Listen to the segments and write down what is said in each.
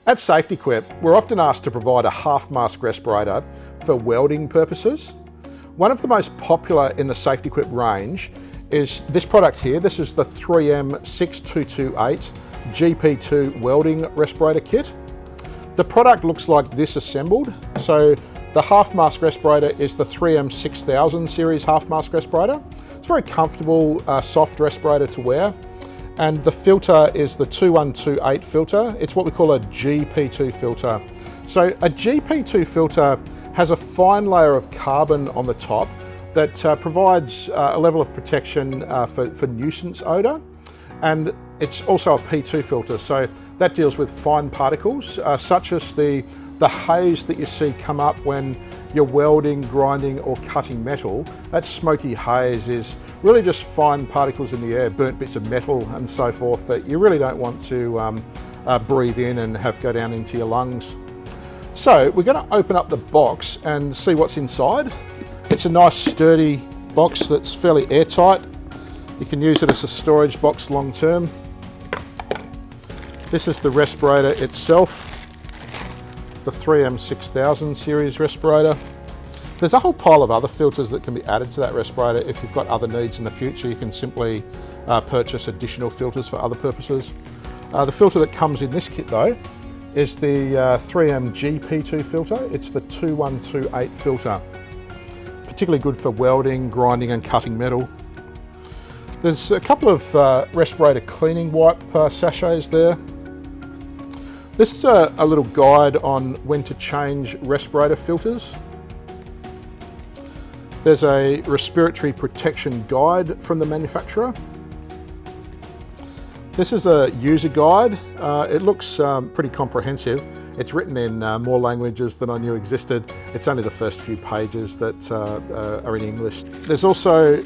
At SafetyQuip, we're often asked to provide a half mask respirator for welding purposes. One of the most popular in the SafetyQuip range is this product here. This is the 3M6228 GP2 Welding Respirator Kit. The product looks like this assembled. So the half mask respirator is the 3M6000 series half mask respirator. It's a very comfortable, soft respirator to wear. And the filter is the 2128 filter. It's what we call a GP2 filter. So a GP2 filter has a fine layer of carbon on the top that provides a level of protection for nuisance odor. And it's also a P2 filter, so that deals with fine particles, such as the haze that you see come up when you're welding, grinding or cutting metal. That smoky haze is really just fine particles in the air, burnt bits of metal and so forth that you really don't want to breathe in and have go down into your lungs. So we're going to open up the box and see what's inside. It's a nice sturdy box that's fairly airtight. You can use it as a storage box long term. This is the respirator itself, the 3M6000 series respirator. There's a whole pile of other filters that can be added to that respirator. If you've got other needs in the future, you can simply purchase additional filters for other purposes. The filter that comes in this kit though is the 3M GP2 filter. It's the 2128 filter. Particularly good for welding, grinding and cutting metal. There's a couple of respirator cleaning wipe sachets there. This is a little guide on when to change respirator filters. There's a respiratory protection guide from the manufacturer. This is a user guide. It looks pretty comprehensive. It's written in more languages than I knew existed. It's only the first few pages that are in English. There's also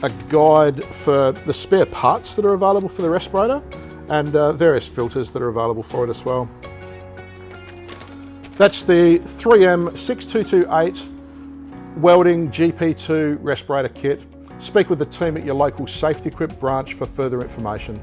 a guide for the spare parts that are available for the respirator and various filters that are available for it as well. That's the 3M6228 Welding GP2 Respirator Kit. Speak with the team at your local SafetyQuip branch for further information.